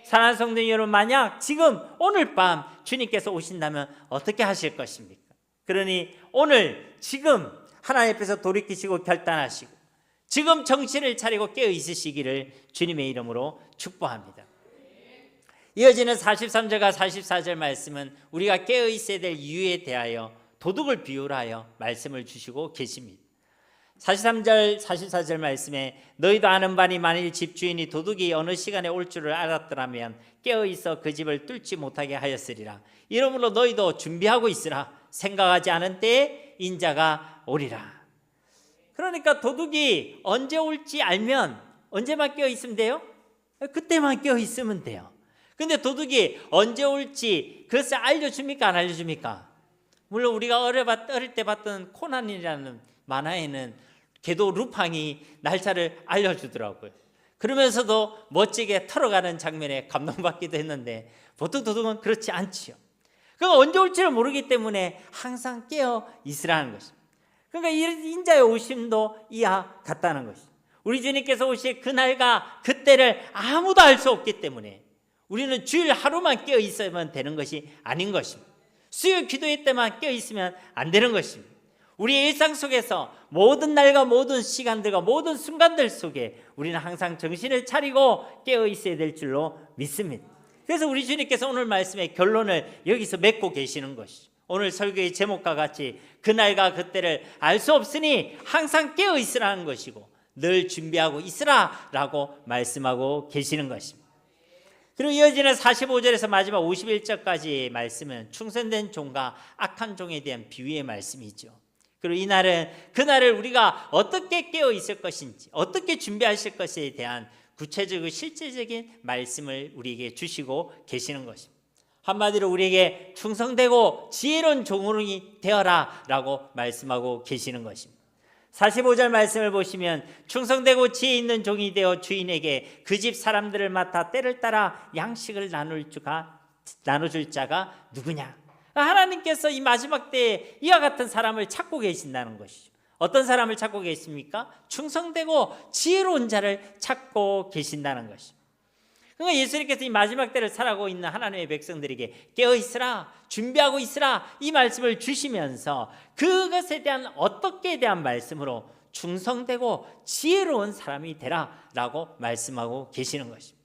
사랑하는 성도 여러분, 만약 지금 오늘 밤 주님께서 오신다면 어떻게 하실 것입니까? 그러니 오늘 지금 하나님 앞에서 돌이키시고 결단하시고 지금 정신을 차리고 깨어 있으시기를 주님의 이름으로 축복합니다. 이어지는 43절과 44절 말씀은 우리가 깨어 있어야 될 이유에 대하여 도둑을 비유하여 말씀을 주시고 계십니다. 43절 44절 말씀에 너희도 아는 바니 만일 집주인이 도둑이 어느 시간에 올 줄을 알았더라면 깨어 있어 그 집을 뚫지 못하게 하였으리라. 이러므로 너희도 준비하고 있으라. 생각하지 않은 때에 인자가 오리라. 그러니까 도둑이 언제 올지 알면 언제만 깨어 있으면 돼요? 그때만 깨어 있으면 돼요. 근데 도둑이 언제 올지 그것을 알려줍니까, 안 알려줍니까? 물론 우리가 어릴 때 봤던 코난이라는 만화에는 걔도 루팡이 날짜를 알려주더라고요. 그러면서도 멋지게 털어가는 장면에 감동받기도 했는데 보통 도둑은 그렇지 않지요. 그러니까 언제 올지를 모르기 때문에 항상 깨어 있으라는 것입니다. 그러니까 인자의 오심도 이와 같다는 것이죠. 우리 주님께서 오실 그날과 그때를 아무도 알 수 없기 때문에 우리는 주일 하루만 깨어 있어야만 되는 것이 아닌 것입니다. 수요 기도회 때만 깨어 있으면 안 되는 것입니다. 우리의 일상 속에서 모든 날과 모든 시간들과 모든 순간들 속에 우리는 항상 정신을 차리고 깨어 있어야 될 줄로 믿습니다. 그래서 우리 주님께서 오늘 말씀의 결론을 여기서 맺고 계시는 것이죠. 오늘 설교의 제목과 같이 그날과 그때를 알 수 없으니 항상 깨어 있으라는 것이고 늘 준비하고 있으라 라고 말씀하고 계시는 것입니다. 그리고 이어지는 45절에서 마지막 51절까지의 말씀은 충성된 종과 악한 종에 대한 비유의 말씀이죠. 그리고 이날은 그날을 우리가 어떻게 깨어 있을 것인지, 어떻게 준비하실 것에 대한 구체적이고 실제적인 말씀을 우리에게 주시고 계시는 것입니다. 한마디로 우리에게 충성되고 지혜로운 종으로 되어라 라고 말씀하고 계시는 것입니다. 45절 말씀을 보시면 충성되고 지혜 있는 종이 되어 주인에게 그 집 사람들을 맡아 때를 따라 양식을 나눠줄 자가 누구냐? 하나님께서 이 마지막 때에 이와 같은 사람을 찾고 계신다는 것이죠. 어떤 사람을 찾고 계십니까? 충성되고 지혜로운 자를 찾고 계신다는 것이죠. 그러니까 예수님께서 이 마지막 때를 살아가고 있는 하나님의 백성들에게 깨어있으라, 준비하고 있으라 이 말씀을 주시면서 그것에 대한 어떻게에 대한 말씀으로 충성되고 지혜로운 사람이 되라 라고 말씀하고 계시는 것입니다.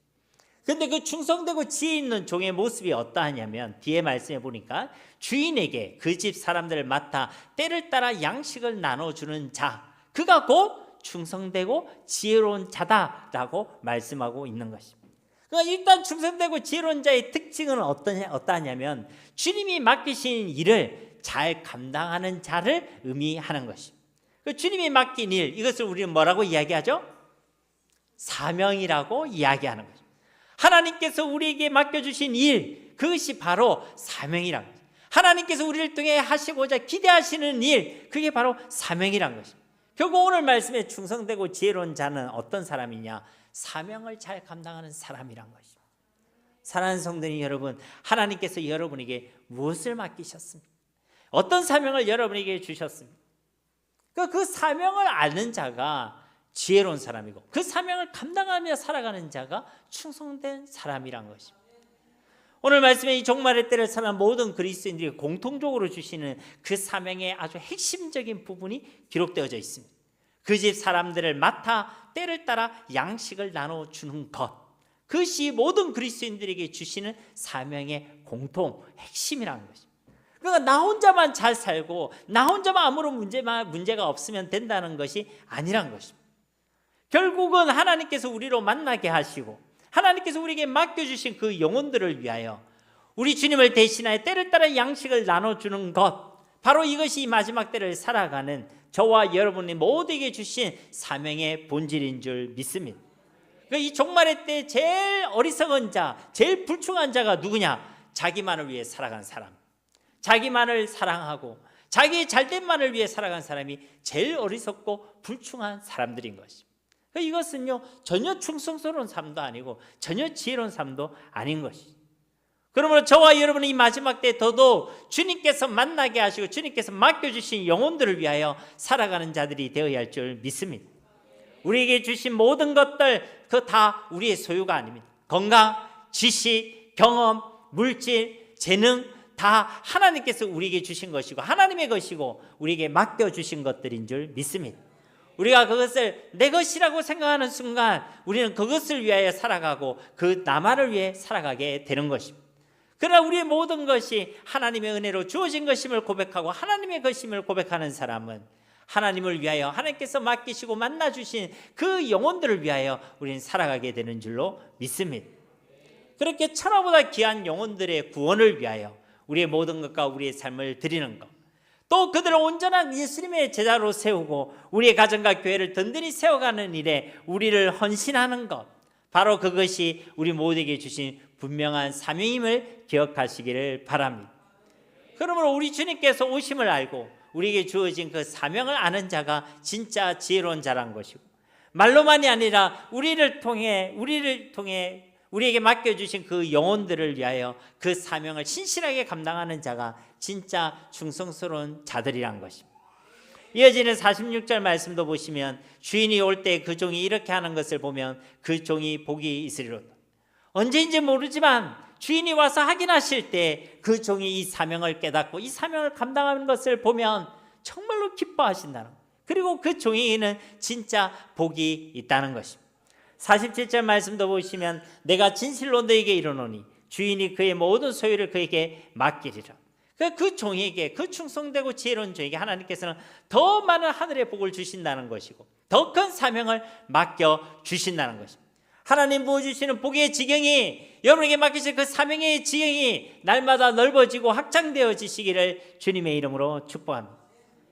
근데 그 충성되고 지혜 있는 종의 모습이 어떠하냐면 뒤에 말씀해 보니까 주인에게 그 집 사람들을 맡아 때를 따라 양식을 나눠주는 자, 그가 곧 충성되고 지혜로운 자다라고 말씀하고 있는 것입니다. 그러니까 일단 충성되고 지혜로운 자의 특징은 어떠하냐면 주님이 맡기신 일을 잘 감당하는 자를 의미하는 것입니다. 그 주님이 맡긴 일, 이것을 우리는 뭐라고 이야기하죠? 사명이라고 이야기하는 것입니다. 하나님께서 우리에게 맡겨주신 일, 그것이 바로 사명이란 것입니다. 하나님께서 우리를 통해 하시고자 기대하시는 일, 그게 바로 사명이란 것입니다. 결국 오늘 말씀에 충성되고 지혜로운 자는 어떤 사람이냐? 사명을 잘 감당하는 사람이란 것입니다. 사랑하는 성도님 여러분, 하나님께서 여러분에게 무엇을 맡기셨습니까? 어떤 사명을 여러분에게 주셨습니까? 그 사명을 아는 자가 지혜로운 사람이고 그 사명을 감당하며 살아가는 자가 충성된 사람이란 것입니다. 오늘 말씀에 이 종말의 때를 사는 모든 그리스도인들이 공통적으로 주시는 그 사명의 아주 핵심적인 부분이 기록되어져 있습니다. 그 집 사람들을 맡아 때를 따라 양식을 나눠주는 것, 그것이 모든 그리스도인들에게 주시는 사명의 공통 핵심이라는 것입니다. 그러니까 나 혼자만 잘 살고 나 혼자만 아무런 문제가 없으면 된다는 것이 아니란 것입니다. 결국은 하나님께서 우리로 만나게 하시고 하나님께서 우리에게 맡겨주신 그 영혼들을 위하여 우리 주님을 대신하여 때를 따라 양식을 나눠주는 것, 바로 이것이 마지막 때를 살아가는 저와 여러분이 모두에게 주신 사명의 본질인 줄 믿습니다. 그러니까 이 종말의 때 제일 어리석은 자, 제일 불충한 자가 누구냐? 자기만을 위해 살아간 사람, 자기만을 사랑하고 자기의 잘됨만을 위해 살아간 사람이 제일 어리석고 불충한 사람들인 것입니다. 이것은요 전혀 충성스러운 삶도 아니고 전혀 지혜로운 삶도 아닌 것이죠. 그러므로 저와 여러분은 이 마지막 때 더더욱 주님께서 만나게 하시고 주님께서 맡겨주신 영혼들을 위하여 살아가는 자들이 되어야 할 줄 믿습니다. 우리에게 주신 모든 것들 그거 다 우리의 소유가 아닙니다. 건강, 지식, 경험, 물질, 재능 다 하나님께서 우리에게 주신 것이고 하나님의 것이고 우리에게 맡겨주신 것들인 줄 믿습니다. 우리가 그것을 내 것이라고 생각하는 순간 우리는 그것을 위하여 살아가고 그 나만을 위해 살아가게 되는 것입니다. 그러나 우리의 모든 것이 하나님의 은혜로 주어진 것임을 고백하고 하나님의 것임을 고백하는 사람은 하나님을 위하여 하나님께서 맡기시고 만나주신 그 영혼들을 위하여 우리는 살아가게 되는 줄로 믿습니다. 그렇게 천하보다 귀한 영혼들의 구원을 위하여 우리의 모든 것과 우리의 삶을 드리는 것, 또 그들을 온전한 예수님의 제자로 세우고 우리의 가정과 교회를 든든히 세워가는 일에 우리를 헌신하는 것, 바로 그것이 우리 모두에게 주신 분명한 사명임을 기억하시기를 바랍니다. 그러므로 우리 주님께서 오심을 알고 우리에게 주어진 그 사명을 아는 자가 진짜 지혜로운 자란 것이고, 말로만이 아니라 우리를 통해 우리에게 맡겨주신 그 영혼들을 위하여 그 사명을 신실하게 감당하는 자가 진짜 충성스러운 자들이란 것입니다. 이어지는 46절 말씀도 보시면 주인이 올 때 그 종이 이렇게 하는 것을 보면 그 종이 복이 있으리로다. 언제인지 모르지만 주인이 와서 확인하실 때 그 종이 이 사명을 깨닫고 이 사명을 감당하는 것을 보면 정말로 기뻐하신다는 것, 그리고 그 종에게는 진짜 복이 있다는 것입니다. 47절 말씀도 보시면 내가 진실로 너에게 이르노니 주인이 그의 모든 소유를 그에게 맡기리라. 그 종에게, 그 충성되고 지혜로운 종에게 하나님께서는 더 많은 하늘의 복을 주신다는 것이고 더 큰 사명을 맡겨주신다는 것입니다. 하나님 부어주시는 복의 지경이, 여러분에게 맡기신 그 사명의 지경이 날마다 넓어지고 확장되어지시기를 주님의 이름으로 축복합니다.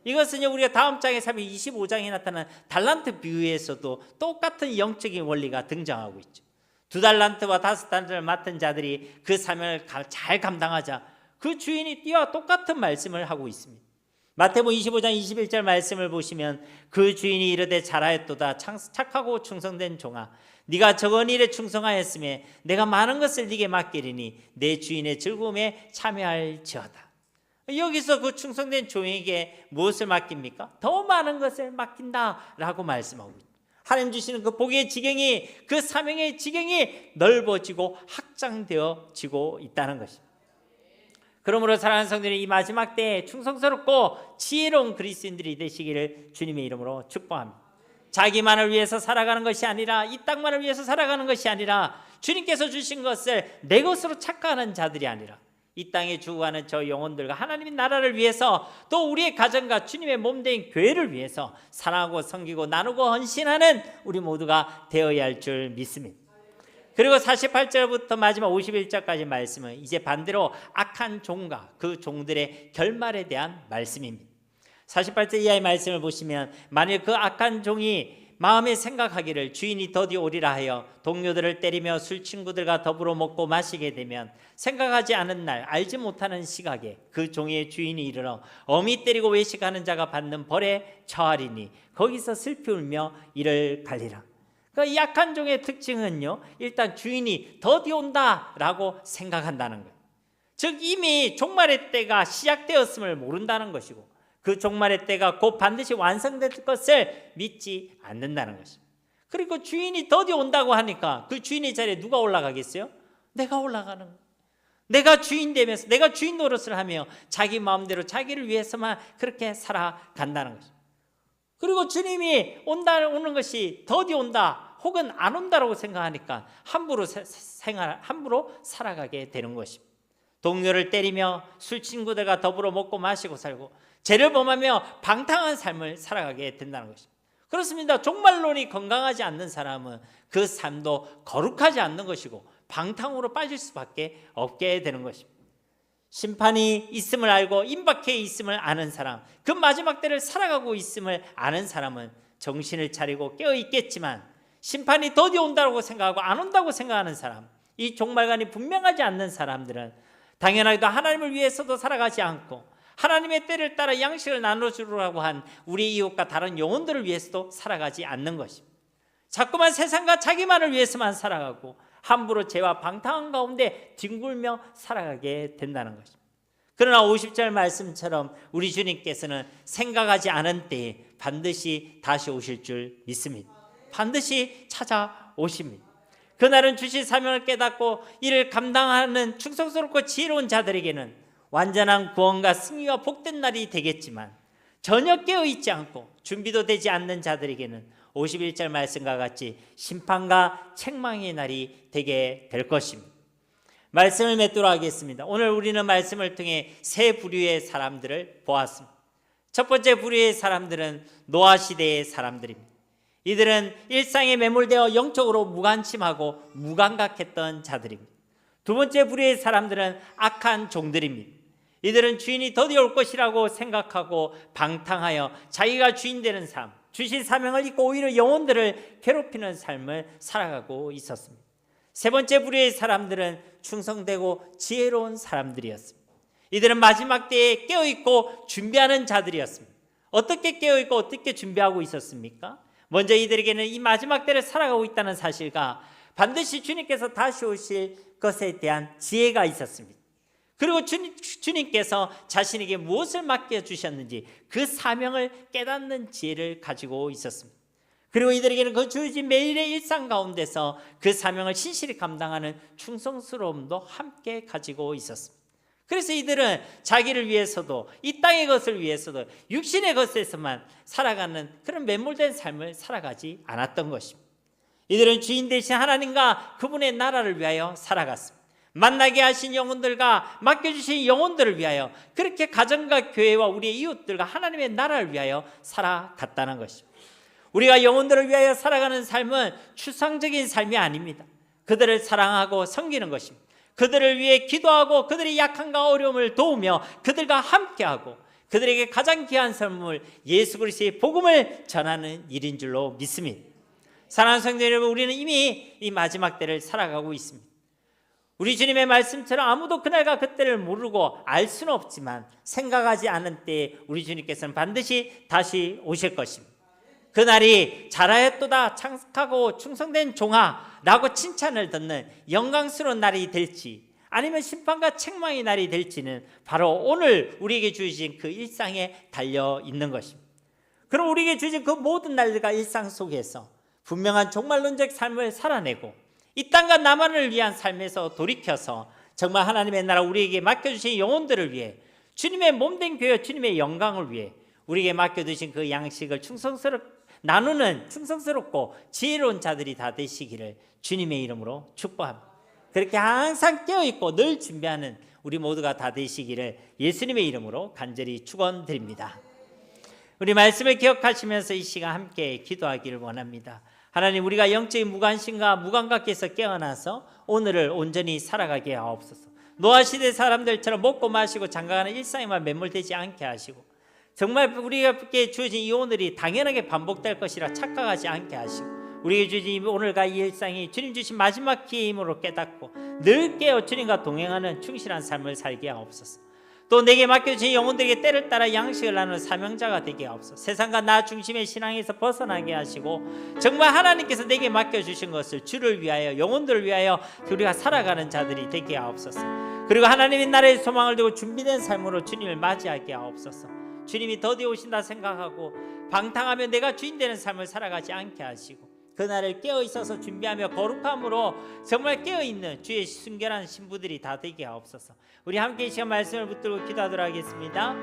이것은요 우리가 다음 장의 25장에 나타난 달란트 비유에서도 똑같은 영적인 원리가 등장하고 있죠. 2달란트와 5달란트를 맡은 자들이 그 사명을 잘 감당하자 그 주인이 띠와 똑같은 말씀을 하고 있습니다. 마태복음 25장 21절 말씀을 보시면 그 주인이 이르되 잘하였도다 착하고 충성된 종아, 네가 적은 일에 충성하였으며 내가 많은 것을 네게 맡기리니 내 주인의 즐거움에 참여할지어다. 여기서 그 충성된 종에게 무엇을 맡깁니까? 더 많은 것을 맡긴다라고 말씀하고 있습니다. 하나님 주시는 그 복의 지경이, 그 사명의 지경이 넓어지고 확장되어지고 있다는 것입니다. 그러므로 사랑하는 성도들이 이 마지막 때에 충성스럽고 지혜로운 그리스도인들이 되시기를 주님의 이름으로 축복합니다. 자기만을 위해서 살아가는 것이 아니라, 이 땅만을 위해서 살아가는 것이 아니라 주님께서 주신 것을 내 것으로 착각하는 자들이 아니라 이 땅에 죽어가는 저 영혼들과 하나님의 나라를 위해서 또 우리의 가정과 주님의 몸된 교회를 위해서 사랑하고 섬기고 나누고 헌신하는 우리 모두가 되어야 할 줄 믿습니다. 그리고 48절부터 마지막 51절까지 말씀은 이제 반대로 악한 종과 그 종들의 결말에 대한 말씀입니다. 48절 이하의 말씀을 보시면 만일 그 악한 종이 마음에 생각하기를 주인이 더디 오리라 하여 동료들을 때리며 술 친구들과 더불어 먹고 마시게 되면 생각하지 않은 날 알지 못하는 시각에 그 종의 주인이 이르러 어미 때리고 외식하는 자가 받는 벌에 처하리니 거기서 슬피 울며 이를 갈리라. 그러니까 이 악한 종의 특징은요, 일단 주인이 더디 온다라고 생각한다는 거예요. 즉 이미 종말의 때가 시작되었음을 모른다는 것이고 그 종말의 때가 곧 반드시 완성될 것을 믿지 않는다는 것입니다. 그리고 주인이 더디 온다고 하니까 그 주인의 자리에 누가 올라가겠어요? 내가 올라가는 거예요. 내가 주인 되면서 내가 주인 노릇을 하며 자기 마음대로 자기를 위해서만 그렇게 살아간다는 것입니다. 그리고 주님이 오는 것이 더디 온다 혹은 안 온다라고 생각하니까 함부로 살아가게 되는 것입니다. 동료를 때리며 술 친구들과 더불어 먹고 마시고 살고 죄를 범하며 방탕한 삶을 살아가게 된다는 것입니다. 그렇습니다. 종말론이 건강하지 않는 사람은 그 삶도 거룩하지 않는 것이고 방탕으로 빠질 수밖에 없게 되는 것입니다. 심판이 있음을 알고 임박해 있음을 아는 사람, 그 마지막 때를 살아가고 있음을 아는 사람은 정신을 차리고 깨어 있겠지만 심판이 더디 온다고 생각하고 안 온다고 생각하는 사람, 이 종말관이 분명하지 않는 사람들은 당연하게도 하나님을 위해서도 살아가지 않고 하나님의 때를 따라 양식을 나눠주라고 한 우리 이웃과 다른 영혼들을 위해서도 살아가지 않는 것입니다. 자꾸만 세상과 자기만을 위해서만 살아가고 함부로 죄와 방탕한 가운데 뒹굴며 살아가게 된다는 것입니다. 그러나 50절 말씀처럼 우리 주님께서는 생각하지 않은 때에 반드시 다시 오실 줄 믿습니다. 반드시 찾아오십니다. 그날은 주신 사명을 깨닫고 이를 감당하는 충성스럽고 지혜로운 자들에게는 완전한 구원과 승리와 복된 날이 되겠지만 전혀 깨어있지 않고 준비도 되지 않는 자들에게는 51절 말씀과 같이 심판과 책망의 날이 되게 될 것입니다. 말씀을 맺도록 하겠습니다. 오늘 우리는 말씀을 통해 세 부류의 사람들을 보았습니다. 첫 번째 부류의 사람들은 노아 시대의 사람들입니다. 이들은 일상에 매몰되어 영적으로 무관심하고 무감각했던 자들입니다. 두 번째 부류의 사람들은 악한 종들입니다. 이들은 주인이 더디 올 것이라고 생각하고 방탕하여 자기가 주인 되는 삶, 주신 사명을 잊고 오히려 영혼들을 괴롭히는 삶을 살아가고 있었습니다. 세 번째 부류의 사람들은 충성되고 지혜로운 사람들이었습니다. 이들은 마지막 때에 깨어있고 준비하는 자들이었습니다. 어떻게 깨어있고 어떻게 준비하고 있었습니까? 먼저 이들에게는 이 마지막 때를 살아가고 있다는 사실과 반드시 주님께서 다시 오실 것에 대한 지혜가 있었습니다. 그리고 주님께서 자신에게 무엇을 맡겨주셨는지 그 사명을 깨닫는 지혜를 가지고 있었습니다. 그리고 이들에게는 그 주어진 매일의 일상 가운데서 그 사명을 신실히 감당하는 충성스러움도 함께 가지고 있었습니다. 그래서 이들은 자기를 위해서도 이 땅의 것을 위해서도 육신의 것에서만 살아가는 그런 매몰된 삶을 살아가지 않았던 것입니다. 이들은 주인 되신 하나님과 그분의 나라를 위하여 살아갔습니다. 만나게 하신 영혼들과 맡겨주신 영혼들을 위하여 그렇게 가정과 교회와 우리의 이웃들과 하나님의 나라를 위하여 살아갔다는 것입니다. 우리가 영혼들을 위하여 살아가는 삶은 추상적인 삶이 아닙니다. 그들을 사랑하고 섬기는 것입니다. 그들을 위해 기도하고 그들의 약함과 어려움을 도우며 그들과 함께하고 그들에게 가장 귀한 선물 예수 그리스도의 복음을 전하는 일인 줄로 믿습니다. 사랑하는 성도 여러분, 우리는 이미 이 마지막 때를 살아가고 있습니다. 우리 주님의 말씀처럼 아무도 그날과 그때를 모르고 알 수는 없지만 생각하지 않은 때에 우리 주님께서는 반드시 다시 오실 것입니다. 그날이 잘하였도다 착하고 충성된 종아 라고 칭찬을 듣는 영광스러운 날이 될지 아니면 심판과 책망의 날이 될지는 바로 오늘 우리에게 주신 그 일상에 달려 있는 것입니다. 그럼 우리에게 주신 그 모든 날들과 일상 속에서 분명한 종말론적 삶을 살아내고 이 땅과 나만을 위한 삶에서 돌이켜서 정말 하나님의 나라 우리에게 맡겨주신 영혼들을 위해 주님의 몸된 교회 주님의 영광을 위해 우리에게 맡겨주신 그 양식을 나누는 충성스럽고 지혜로운 자들이 다 되시기를 주님의 이름으로 축복합니다. 그렇게 항상 깨어있고 늘 준비하는 우리 모두가 다 되시기를 예수님의 이름으로 간절히 축원드립니다. 우리 말씀을 기억하시면서 이 시간 함께 기도하기를 원합니다. 하나님, 우리가 영적인 무관심과 무감각에서 깨어나서 오늘을 온전히 살아가게 하옵소서. 노아 시대 사람들처럼 먹고 마시고 장가가는 일상에만 매몰되지 않게 하시고, 정말 우리에게 주어진 이 오늘이 당연하게 반복될 것이라 착각하지 않게 하시고, 우리에게 주신 오늘과 이 일상이 주님 주신 마지막 기회의 힘으로 깨닫고 늘 깨어 주님과 동행하는 충실한 삶을 살게 하옵소서. 또 내게 맡겨주신 영혼들에게 때를 따라 양식을 나누는 사명자가 되게 하옵소서. 세상과 나 중심의 신앙에서 벗어나게 하시고 정말 하나님께서 내게 맡겨주신 것을 주를 위하여, 영혼들을 위하여 우리가 살아가는 자들이 되게 하옵소서. 그리고 하나님의 나라의 소망을 두고 준비된 삶으로 주님을 맞이하게 하옵소서. 주님이 더디 오신다 생각하고 방탕하며 내가 주인 되는 삶을 살아가지 않게 하시고, 그날을 깨어있어서 준비하며 거룩함으로 정말 깨어있는 주의 순결한 신부들이 다 되게 하옵소서. 우리 함께 이 시간 말씀을 붙들고 기도하도록 하겠습니다.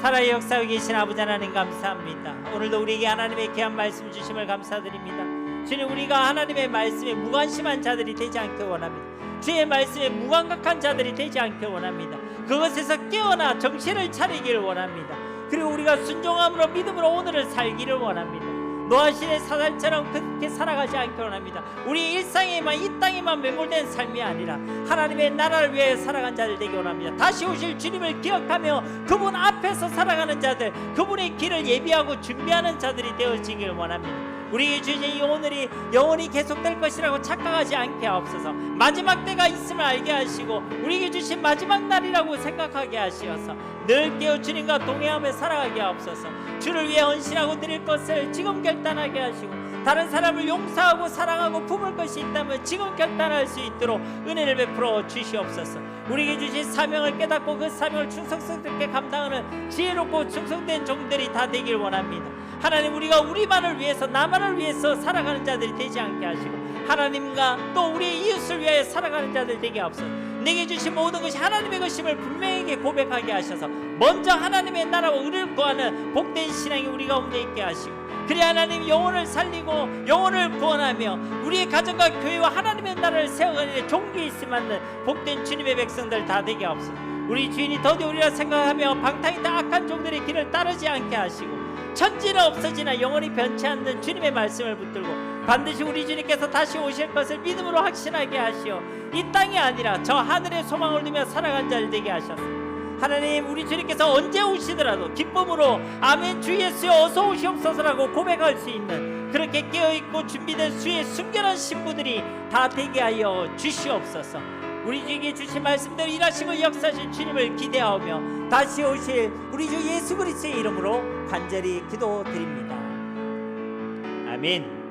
살아의 역사에 계신 아버지 하나님, 감사합니다. 오늘도 우리에게 하나님의 귀한 말씀 주심을 감사드립니다. 주님, 우리가 하나님의 말씀에 무관심한 자들이 되지 않게 원합니다. 주의 말씀에 무감각한 자들이 되지 않게 원합니다. 그것에서 깨어나 정신을 차리기를 원합니다. 그리고 우리가 순종함으로 믿음으로 오늘을 살기를 원합니다. 노아 시대 사람처럼 그렇게 살아가지 않기 원합니다. 우리 일상에만, 이 땅에만 매몰된 삶이 아니라 하나님의 나라를 위해 살아간 자들 되기 원합니다. 다시 오실 주님을 기억하며 그분 앞에서 살아가는 자들, 그분의 길을 예비하고 준비하는 자들이 되어지길 원합니다. 우리에게 주신 이 오늘이 영원히 계속될 것이라고 착각하지 않게 하옵소서. 마지막 때가 있음을 알게 하시고 우리에게 주신 마지막 날이라고 생각하게 하시어서 늘 깨어 주님과 동행하며 살아가게 하옵소서. 주를 위해 헌신하고 드릴 것을 지금 결단하게 하시고, 다른 사람을 용서하고 사랑하고 품을 것이 있다면 지금 결단할 수 있도록 은혜를 베풀어 주시옵소서. 우리에게 주신 사명을 깨닫고 그 사명을 충성스럽게 감당하는 지혜롭고 충성된 종들이 다 되길 원합니다. 하나님, 우리가 우리만을 위해서, 나만을 위해서 살아가는 자들이 되지 않게 하시고 하나님과 또 우리의 이웃을 위하여 살아가는 자들 되게 하옵소서. 내게 주신 모든 것이 하나님의 것임을 분명하게 고백하게 하셔서 먼저 하나님의 나라와 의를 구하는 복된 신앙이 우리 가운데 있게 하시고, 그래 하나님, 영혼을 살리고 영혼을 구원하며 우리의 가정과 교회와 하나님의 나라를 세워가는 종기 있음 맞는 복된 주님의 백성들 다 되게 하옵소서. 우리 주인이 더디 우리라 생각하며 방탕이다 악한 종들의 길을 따르지 않게 하시고, 천지는 없어지나 영원히 변치 않는 주님의 말씀을 붙들고 반드시 우리 주님께서 다시 오실 것을 믿음으로 확신하게 하시어 이 땅이 아니라 저 하늘의 소망을 두며 살아간 자를 되게 하셨습니다. 하나님, 우리 주님께서 언제 오시더라도 기쁨으로 아멘 주 예수여 어서 오시옵소서라고 고백할 수 있는 그렇게 깨어있고 준비된 주의 순결한 신부들이 다 되게 하여 주시옵소서. 우리 주에게 주신 말씀대로 일하시고 역사하신 주님을 기대하며 다시 오실 우리 주 예수 그리스도의 이름으로 간절히 기도드립니다. 아멘.